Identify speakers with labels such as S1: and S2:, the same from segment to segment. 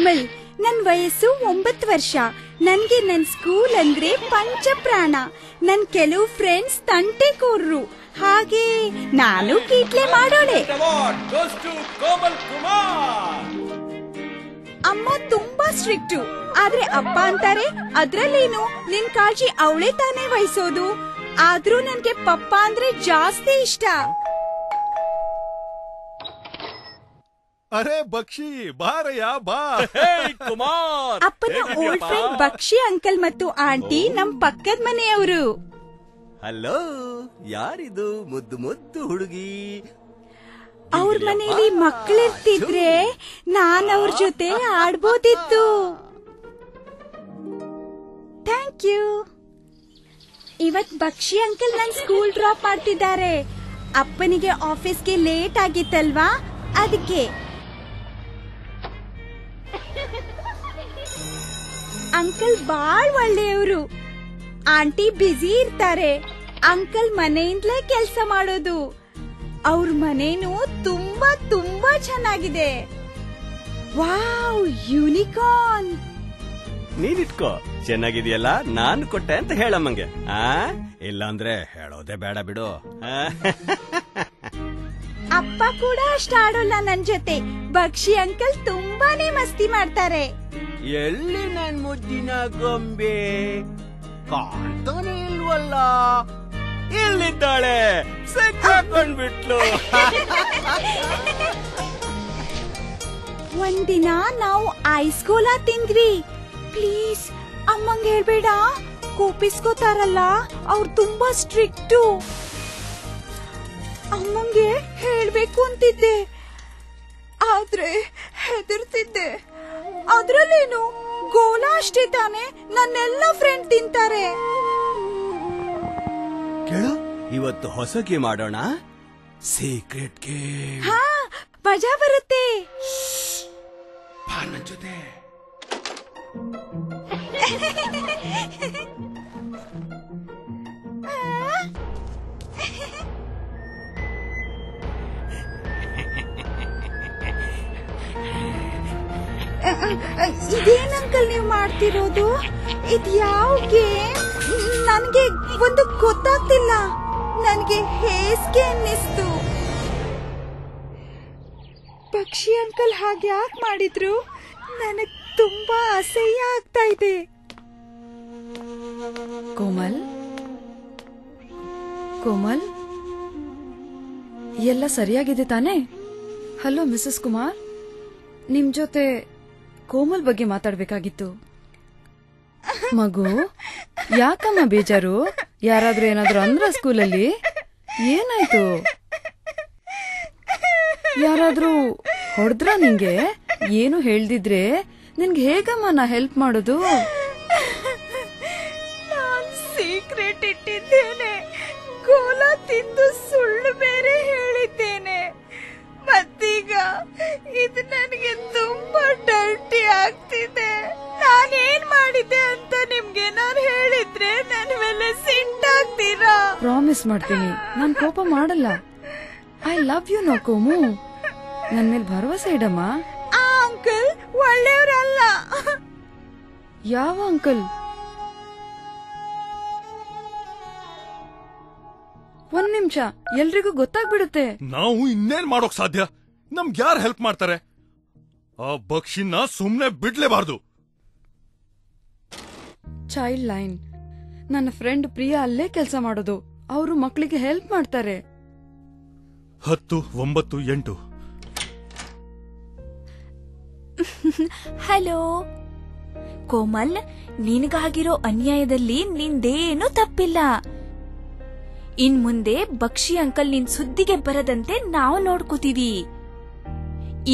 S1: ಕೋಮಲ್, ನನ್ ವಯಸ್ಸು 9 ವರ್ಷ. ನನ್ಗೆ ನನ್ ಸ್ಕೂಲ್ ಅಂದ್ರೆ ಪಂಚಪ್ರಾಣ. ನನ್ ಕೆಲವು ಫ್ರೆಂಡ್ಸ್ ತಂಟೆಕೋರ್ರು, ಹಾಗೆ ನಾನು ಕೀಟ್ಲೆ ಮಾಡೋಳೆ. ಅಮ್ಮ ತುಂಬಾ ಸ್ಟ್ರಿಕ್ಟು, ಆದ್ರೆ ಅಪ್ಪ ಅಂತಾರೆ ಅದ್ರಲ್ಲೇನು, ನಿನ್ ಕಾಳಜಿ ಅವಳೇ ತಾನೇ ವಹಿಸೋದು. ಆದ್ರೂ ನನ್ಗೆ ಪಪ್ಪ ಅಂದ್ರೆ ಜಾಸ್ತಿ ಇಷ್ಟ.
S2: ಅರೆ ಬಕ್ಷಿ, ಬಾರಯ್ಯ ಬಾ.
S1: ಅಪ್ಪನ ಓಲ್ಡ್ ಫ್ರೆಂಡ್ ಬಕ್ಷಿ ಅಂಕಲ್ ಮತ್ತು ಆಂಟಿ ನಮ್ ಪಕ್ಕದ ಮನೆಯವರು.
S3: ಹಲೋ, ಯಾರಿದು ಮುದ್ದು ಮುದ್ದು ಹುಡುಗಿ?
S1: ಅವ್ರ ಮನೆಯಲ್ಲಿ ಮಕ್ಕಳಿರ್ತಿದ್ರೆ ನಾನ್ ಅವ್ರ ಜೊತೆ ಆಡ್ಬೋದಿತ್ತು. Thank you. ಇವತ್ ಬಕ್ಷಿ ಅಂಕಲ್ ನನ್ ಸ್ಕೂಲ್ ಡ್ರಾಪ್ ಮಾಡ್ತಿದ್ದಾರೆ. ಅಪ್ಪನಿಗೆ ಆಫೀಸ್ಗೆ ಲೇಟ್ ಆಗಿತ್ತಲ್ವಾ, ಅದಕ್ಕೆ. ಅಂಕಲ್ ಬಾಳ್ ಒಳ್ಳೆಯವರು. ಆಂಟಿ ಬ್ಯುಸಿ ಇರ್ತಾರೆ. ಅಂಕಲ್ ಮನೆಯಿಂದಲೇ ಕೆಲಸ ಮಾಡೋದು. ಅವ್ರ ಮನೇನು ತುಂಬಾ ತುಂಬಾ ಚೆನ್ನಾಗಿದೆ. Wow, unicorn.
S3: ನೀನಿಟ್ಕೋ, ಚೆನ್ನಾಗಿದೆಯಲ್ಲ. ನಾನು ಕೊಟ್ಟೆ ಅಂತ ಹೇಳಮ್ಮಂಗೆ. ಇಲ್ಲಾಂದ್ರೆ ಹೇಳೋದೇ ಬೇಡ ಬಿಡು.
S1: ಅಪ್ಪ ಕೂಡ ಅಷ್ಟ ಆಡೋಲ್ಲ ನನ್ ಜೊತೆ. ಬಕ್ಷಿ ಅಂಕಲ್ ತುಂಬಾನೇ ಮಸ್ತಿ ಮಾಡ್ತಾರೆ.
S3: ಎಲ್ಲಿ ನನ್ ಮುದ್ದಿನ ಗೊಂಬೆ? ಕಾಣ್ತಾನೆ ಇಲ್ವಲ್ಲ. ಇಲ್ಲಿದ್ದಾಳೆ, ಸಿಕ್ಕಾಕೊಂಡ್ಬಿಟ್ಲು.
S1: ಒಂದಿನ ನಾವು ಐಸ್ ಗೋಲಾ ತಿಂದ್ವಿ. ಪ್ಲೀಸ್ ಅಮ್ಮಂಗ್ ಹೇಳ್ಬೇಡ, ಕೋಪಿಸ್ಕೋತಾರಲ್ಲ, ಅವ್ರು ತುಂಬಾ ಸ್ಟ್ರಿಕ್ಟು. ಅಮ್ಮಂಗೆ ಹೇಳ್ಬೇಕು ಅಂತಿದ್ದೆ, ಆದ್ರೆ ಹೆದರ್ತಿದ್ದೆ. ಅದ್ರಲ್ಲೇನು, ಗೋಲಾ ಅಷ್ಟೇ ತಾನೆ, ನನ್ನೆಲ್ಲ ಫ್ರೆಂಡ್ ತಿಂತಾರೆ.
S3: ಕೇಳು, ಇವತ್ತು ಹೊಸ ಗೇಮ್ ಆಡೋಣ. Secret game.
S1: ಹಾ, ಮಜಾ ಬರುತ್ತೆ.
S3: ಬಾ ನನ್ ಜೊತೆ.
S1: ಇದೇನ್ ಅಂಕಲ್ ನೀವು ಮಾಡ್ತಿರೋದು? ಇದ್ ಯಾವ ಗೇಮ್? ನನ್ಗೆ ಒಂದು ಗೊತ್ತಾಗ್ತಿಲ್ಲ. ನನ್ಗೆ ಹೇಸ್ಗೆ ಅನ್ನಿಸ್ತು. ಪಕ್ಷಿ ಅಂಕಲ್ ಹಾಗೆ ಯಾಕೆ ಮಾಡಿದ್ರು? ನನಗ್ ತುಂಬಾ ಅಸಹ್ಯ ಆಗ್ತಾ ಇದೆ.
S4: ಕೋಮಲ್, ಕೋಮಲ್, ಎಲ್ಲ ಸರಿಯಾಗಿದೆ ತಾನೆ? ಹಲೋ ಮಿಸಸ್ ಕುಮಾರ್, ನಿಮ್ ಜೊತೆ ಕೋಮಲ್ ಬಗ್ಗೆ ಮಾತಾಡ್ಬೇಕಾಗಿತ್ತು. ಮಗು, ಯಾಕಮ್ಮ ಬೇಜಾರು? ಯಾರಾದ್ರೂ ಏನಾದ್ರೂ ಅಂದ್ರ ಸ್ಕೂಲಲ್ಲಿ? ಏನಾಯ್ತು? ಯಾರಾದ್ರೂ ಹೊಡೆದ್ರ ನಿಂಗೆ? ಏನು ಹೇಳ್ದಿದ್ರೆ ನಿನ್ಗೆ ಹೇಗಮ್ಮ ನಾ ಹೆಲ್ಪ್ ಮಾಡೋದು?
S1: ನಾನ್ ಸೀಕ್ರೆಟ್ ಇಟ್ಟಿದ್ದೇನೆ. ಗೋಲಾ ತಿಂದು ಸುಳ್ಳು ಬೇರೆ ಹೇಳಿದ್ದೇನೆ. ಮತ್ತೀಗ ಇದು ನನಗೆ ತುಂಬಾ ಡರ್ಟಿ ಆಗ್ತಿದೆ. ನಾನೇನ್ ಮಾಡಿದ್ದೆ ಅಂತ ನಿಮ್ಗೆ ನಾನು ಹೇಳಿದ್ರೆ ನನ್ನ ಮೇಲೆ ಸಿಟ್ಟಾಗ್ತೀರಾ?
S4: ಪ್ರಾಮಿಸ್ ಮಾಡ್ತೀನಿ, ನಾನ್ ಕೋಪ ಮಾಡಲ್ಲ. ಐ ಲವ್ ಯು ನೋ ಕೋಮು. ನನ್ ಮೇಲೆ ಭರವಸೆ ಇಡಮ್ಮ.
S1: ಆ ಅಂಕಲ್ ಒಳ್ಳೆಯವರಲ್ಲ.
S4: ಯಾವ ಅಂಕಲ್? ಒಂದ್ ನಿಮಿಷ, ಎಲ್ರಿಗೂ ಗೊತ್ತಾಗ್ಬಿಡುತ್ತೆ.
S2: ನಾವು ಇನ್ನೇನ್ ಮಾಡೋಕ್ ಸಾಧ್ಯ? ನಮ್ಗೆ ಯಾರು ಹೆಲ್ಪ್ ಮಾಡ್ತಾರೆ? ಆ ಬಕ್ಷಿನ ಸುಮ್ನೆ ಬಿಡ್ಲೇಬಾರ್ದು.
S4: Child line. ನನ್ನ ಫ್ರೆಂಡ್ ಪ್ರಿಯಾ ಅಲ್ಲೇ ಕೆಲಸ ಮಾಡೋದು. ಅವರು ಮಕ್ಕಳಿಗೆ ಹೆಲ್ಪ್ ಮಾಡ್ತಾರೆ.
S2: 10, 9, 8.
S5: ಹಲೋ ಕೋಮಲ್, ನಿನಗಾಗಿರೋ ಅನ್ಯಾಯದಲ್ಲಿ ನಿಂದೇನೂ ತಪ್ಪಿಲ್ಲ. ಇನ್ ಮುಂದೆ ಬಕ್ಷಿ ಅಂಕಲ್ ನಿನ್ ಸುದ್ದಿಗೆ ಬರದಂತೆ ನಾವು ನೋಡ್ಕೋತೀವಿ.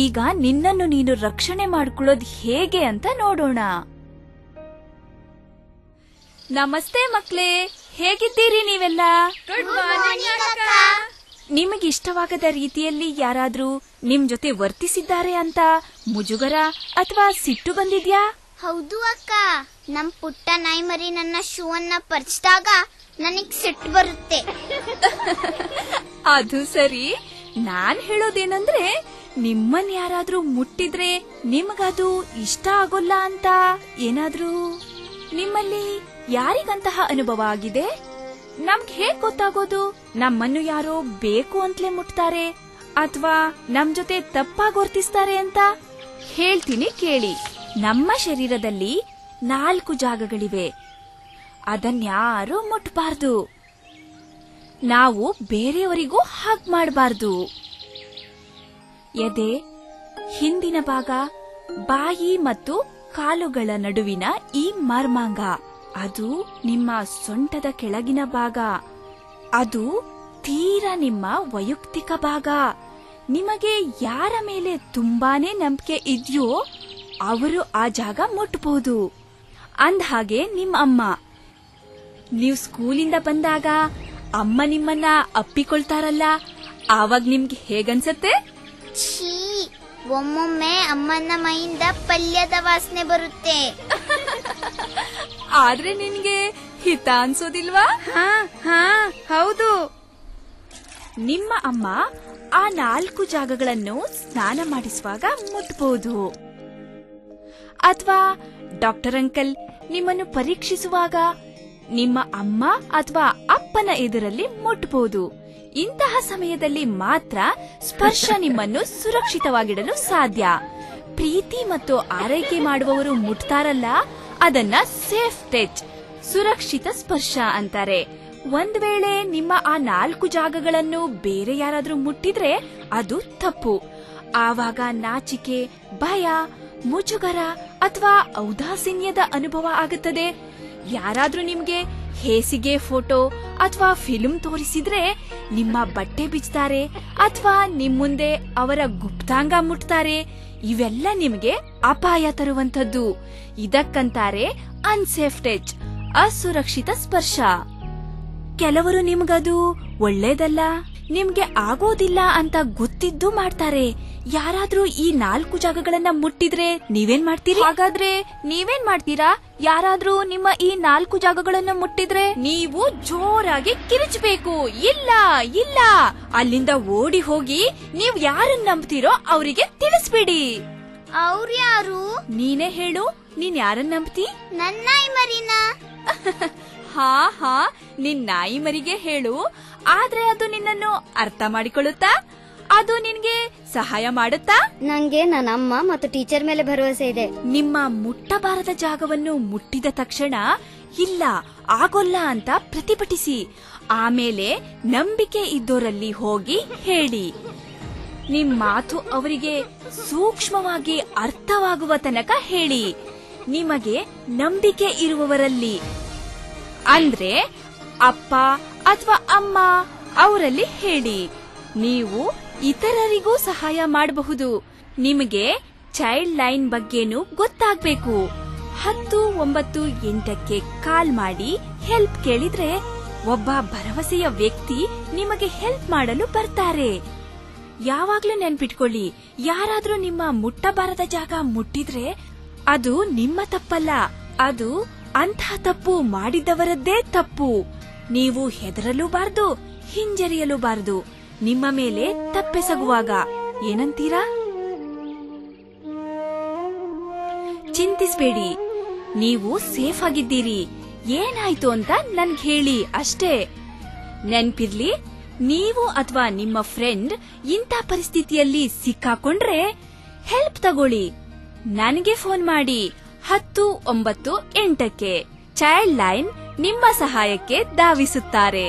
S5: ಈಗ ನಿನ್ನನ್ನು ನೀನು ರಕ್ಷಣೆ ಮಾಡ್ಕೊಳ್ಳೋದು ಹೇಗೆ ಅಂತ ನೋಡೋಣ. ನಮಸ್ತೆ ಮಕ್ಳೇ, ಹೇಗಿದ್ದೀರಿ ನೀವೆಲ್ಲ?
S6: ಗುಡ್ ಮಾರ್ನಿಂಗ್ ಅಕ್ಕ.
S5: ನಿಮಗಿಷ್ಟವಾಗದ ರೀತಿಯಲ್ಲಿ ಯಾರಾದ್ರೂ ನಿಮ್ ಜೊತೆ ವರ್ತಿಸಿದ್ದಾರೆ ಅಂತ ಮುಜುಗರ ಅಥವಾ ಸಿಟ್ಟು ಬಂದಿದ್ಯಾ?
S6: ಹೌದು ಅಕ್ಕ, ನಮ್ ಪುಟ್ಟ ನಾಯಿ ಮರಿ ನನ್ನ ಶೂ ಅನ್ನ ಪರ್ಚಿದಾಗ ನನಗ್ ಸಿಟ್ಟು ಬರುತ್ತೆ.
S5: ಅದು ಸರಿ. ನಾನ್ ಹೇಳೋದೇನಂದ್ರೆ, ನಿಮ್ಮನ್ ಯಾರಾದ್ರೂ ಮುಟ್ಟಿದ್ರೆ ನಿಮಗದು ಇಷ್ಟ ಆಗೋಲ್ಲ ಅಂತ ಏನಾದ್ರೂ ನಿಮ್ಮಲ್ಲಿ ಯಾರಿಗಂತಹ ಅನುಭವ ಆಗಿದೆ? ನಮ್ಗೆ ಹೇಗ್ ಗೊತ್ತಾಗೋದು ನಮ್ಮನ್ನು ಯಾರೋ ಬೇಕು ಅಂತಲೇ ಮುಟ್ತಾರೆ ಅಥವಾ ನಮ್ ಜೊತೆ ತಪ್ಪಾಗಿ ವರ್ತಿಸ್ತಾರೆ ಅಂತ? ಹೇಳ್ತೀನಿ ಕೇಳಿ. ನಮ್ಮ ಶರೀರದಲ್ಲಿ 4 ಜಾಗಗಳಿವೆ. ಅದನ್ಯಾರೂ ಮುಟ್ಬಾರ್ದು. ನಾವು ಬೇರೆಯವರಿಗೂ ಹಾಗ್ ಮಾಡಬಾರ್ದು. ಎದೆ, ಹಿಂದಿನ ಭಾಗ, ಬಾಯಿ ಮತ್ತು ಕಾಲುಗಳ ನಡುವಿನ ಈ ಮರ್ಮಾಂಗ, ಅದು ನಿಮ್ಮ ಸೊಂಟದ ಕೆಳಗಿನ ಭಾಗ. ಅದು ತೀರಾ ನಿಮ್ಮ ವೈಯಕ್ತಿಕ ಭಾಗ. ನಿಮಗೆ ಯಾರ ಮೇಲೆ ತುಂಬಾನೇ ನಂಬಿಕೆ ಇದೆಯೋ ಅವರು ಆ ಜಾಗ ಮುಟ್ಬಹುದು. ಅಂದ್ಹಾಗೆ ನಿಮ್ಮ ಅಮ್ಮ. ನೀವು ಸ್ಕೂಲಿಂದ ಬಂದಾಗ ಅಮ್ಮ ನಿಮ್ಮನ್ನ ಅಪ್ಪಿಕೊಳ್ತಾರಲ್ಲ, ಆವಾಗ ನಿಮ್ಗೆ ಹೇಗನ್ಸತ್ತೆ?
S6: ಛೀ, ಒಮ್ಮೊಮ್ಮೆ ಅಮ್ಮನ ಮೈಯಿಂದ ಪಲ್ಯದ ವಾಸನೆ ಬರುತ್ತೆ.
S5: ಆದ್ರೆ ನಿನ್ಗೆ ಹಿತ ಅನ್ಸೋದಿಲ್ವಾ?
S1: ಹಾ ಹೌದು.
S5: ನಿಮ್ಮ ಅಮ್ಮ ಆ 4 ಜಾಗಗಳನ್ನು ಸ್ನಾನ ಮಾಡಿಸುವಾಗ ಮುಟ್ಬಹುದು. ಅಥವಾ ಡಾಕ್ಟರ್ ಅಂಕಲ್ ನಿಮ್ಮನ್ನು ಪರೀಕ್ಷಿಸುವಾಗ ನಿಮ್ಮ ಅಮ್ಮ ಅಥವಾ ಅಪ್ಪನ ಎದುರಲ್ಲಿ ಮುಟ್ಬಹುದು. ಇಂತಹ ಸಮಯದಲ್ಲಿ ಮಾತ್ರ ಸ್ಪರ್ಶ ನಿಮ್ಮನ್ನು ಸುರಕ್ಷಿತವಾಗಿಡಲು ಸಾಧ್ಯ. ಪ್ರೀತಿ ಮತ್ತು ಆರೈಕೆ ಮಾಡುವವರು ಮುಟ್ತಾರಲ್ಲ, ಅದನ್ನ ಸೇಫ್ ಟಚ್, ಸುರಕ್ಷಿತ ಸ್ಪರ್ಶ ಅಂತಾರೆ. ಒಂದ್ ವೇಳೆ ನಿಮ್ಮ ಆ 4 ಜಾಗಗಳನ್ನು ಬೇರೆ ಯಾರಾದ್ರೂ ಮುಟ್ಟಿದ್ರೆ ಅದು ತಪ್ಪು. ಆವಾಗ ನಾಚಿಕೆ, ಭಯ, ಮುಜುಗರ ಅಥವಾ ಔದಾಸೀನ್ಯದ ಅನುಭವ ಆಗುತ್ತದೆ. ಯಾರಾದ್ರೂ ನಿಮ್ಗೆ ಹೇಸಿಗೆ ಫೋಟೋ ಅಥವಾ ಫಿಲ್ಮ್ ತೋರಿಸಿದ್ರೆ ನಿಮ್ಮ ಬಟ್ಟೆ ಬಿಚ್ತಾರೆ ಅಥವಾ ನಿಮ್ಮುಂದೆ ಅವರ ಗುಪ್ತಾಂಗ ಮುಟ್ತಾರೆ. ಇವೆಲ್ಲ ನಿಮ್ಗೆ ಅಪಾಯ ತರುವಂತದ್ದು. ಇದಕ್ಕಂತಾರೆ ಅನ್ಸೇಫ್ ಟಚ್, ಅಸುರಕ್ಷಿತ ಸ್ಪರ್ಶ. ಕೆಲವರು ನಿಮ್ಗದು ಒಳ್ಳೇದಲ್ಲ, ನಿಮ್ಗೆ ಆಗೋದಿಲ್ಲ ಅಂತ ಗೊತ್ತಿದ್ದು ಮಾಡ್ತಾರೆ. ಯಾರಾದ್ರೂ ಈ 4 ಜಾಗಗಳನ್ನ ಮುಟ್ಟಿದ್ರೆ ನೀವೇನ್ ಮಾಡ್ತೀರಿ? ಹಾಗಾದ್ರೆ ನೀವೇನ್ ಮಾಡ್ತೀರಾ? ಯಾರಾದ್ರೂ ನಿಮ್ಮ ಈ 4 ಜಾಗಗಳನ್ನು ಮುಟ್ಟಿದ್ರೆ ನೀವು ಜೋರಾಗಿ ಕಿರಿಚಬೇಕು, ಇಲ್ಲ ಇಲ್ಲ, ಅಲ್ಲಿಂದ ಓಡಿ ಹೋಗಿ ನೀವ್ ಯಾರನ್ನ ನಂಬ್ತೀರೋ ಅವರಿಗೆ ತಿಳಿಸ್ಬಿಡಿ.
S6: ಅವ್ರು ಯಾರು?
S5: ನೀನೇ ಹೇಳು, ನೀನ್ ಯಾರನ್ನ ನಂಬ್ತಿ?
S6: ನನ್ನ ಮರಿನ.
S5: ಹಾ, ನಿನ್ ನಾಯಿ ಮರಿಗೆ ಹೇಳು. ಆದ್ರೆ ಅದು ನಿನ್ನನ್ನು ಅರ್ಥ ಮಾಡಿಕೊಳ್ಳುತ್ತಾ? ಅದು ನಿನ್ಗೆ ಸಹಾಯ ಮಾಡುತ್ತಾ?
S7: ನಂಗೆ ನನ್ನ ಅಮ್ಮ ಮತ್ತು ಟೀಚರ್ ಮೇಲೆ ಭರವಸೆ ಇದೆ.
S5: ನಿಮ್ಮ ಮುಟ್ಟಬಾರದ ಜಾಗವನ್ನು ಮುಟ್ಟಿದ ತಕ್ಷಣ ಇಲ್ಲ, ಆಗೋಲ್ಲ ಅಂತ ಪ್ರತಿಭಟಿಸಿ. ಆಮೇಲೆ ನಂಬಿಕೆ ಇದ್ದೋರಲ್ಲಿ ಹೋಗಿ ಹೇಳಿ. ನಿಮ್ ಮಾತು ಅವರಿಗೆ ಸೂಕ್ಷ್ಮವಾಗಿ ಅರ್ಥವಾಗುವ ತನಕ ಹೇಳಿ. ನಿಮಗೆ ನಂಬಿಕೆ ಇರುವವರಲ್ಲಿ, ಅಂದ್ರೆ ಅಪ್ಪ ಅಥವಾ ಅಮ್ಮ ಅವರಲ್ಲಿ ಹೇಳಿ. ನೀವು ಇತರರಿಗೂ ಸಹಾಯ ಮಾಡಬಹುದು. ನಿಮಗೆ ಚೈಲ್ಡ್ ಲೈನ್ ಬಗ್ಗೆನೂ ಗೊತ್ತಾಗ್ಬೇಕು. 1098ಕ್ಕೆ ಕಾಲ್ ಮಾಡಿ ಹೆಲ್ಪ್ ಕೇಳಿದ್ರೆ ಒಬ್ಬ ಭರವಸೆಯ ವ್ಯಕ್ತಿ ನಿಮಗೆ ಹೆಲ್ಪ್ ಮಾಡಲು ಬರ್ತಾರೆ. ಯಾವಾಗ್ಲೂ ನೆನ್ಪಿಟ್ಕೊಳ್ಳಿ, ಯಾರಾದ್ರೂ ನಿಮ್ಮ ಮುಟ್ಟಬಾರದ ಜಾಗ ಮುಟ್ಟಿದ್ರೆ ಅದು ನಿಮ್ಮ ತಪ್ಪಲ್ಲ, ಅದು ಅಂಥ ತಪ್ಪು ಮಾಡಿದವರದ್ದೇ ತಪ್ಪು. ನೀವು ಹೆದರಲೂಬಾರ್ದು, ಹಿಂಜರಿಯಲೂಬಾರ್ದು. ನಿಮ್ಮ ಮೇಲೆ ತಪ್ಪೆಸಗುವಾಗ ಏನಂತೀರಾ? ಚಿಂತಿಸ್ಬೇಡಿ, ನೀವು ಸೇಫ್ ಆಗಿದ್ದೀರಿ. ಏನಾಯ್ತು ಅಂತ ನನ್ಗೆ ಹೇಳಿ ಅಷ್ಟೇ. ನೆನ್ಪಿರ್ಲಿ, ನೀವು ಅಥವಾ ನಿಮ್ಮ ಫ್ರೆಂಡ್ ಇಂಥ ಪರಿಸ್ಥಿತಿಯಲ್ಲಿ ಸಿಕ್ಕಾಕೊಂಡ್ರೆ ಹೆಲ್ಪ್ ತಗೊಳ್ಳಿ. ನನಗೆ ಫೋನ್ ಮಾಡಿ 1098ಕ್ಕೆ. ಚೈಲ್ಡ್ ಲೈನ್ ನಿಮ್ಮ ಸಹಾಯಕ್ಕೆ ಧಾವಿಸುತ್ತಾರೆ.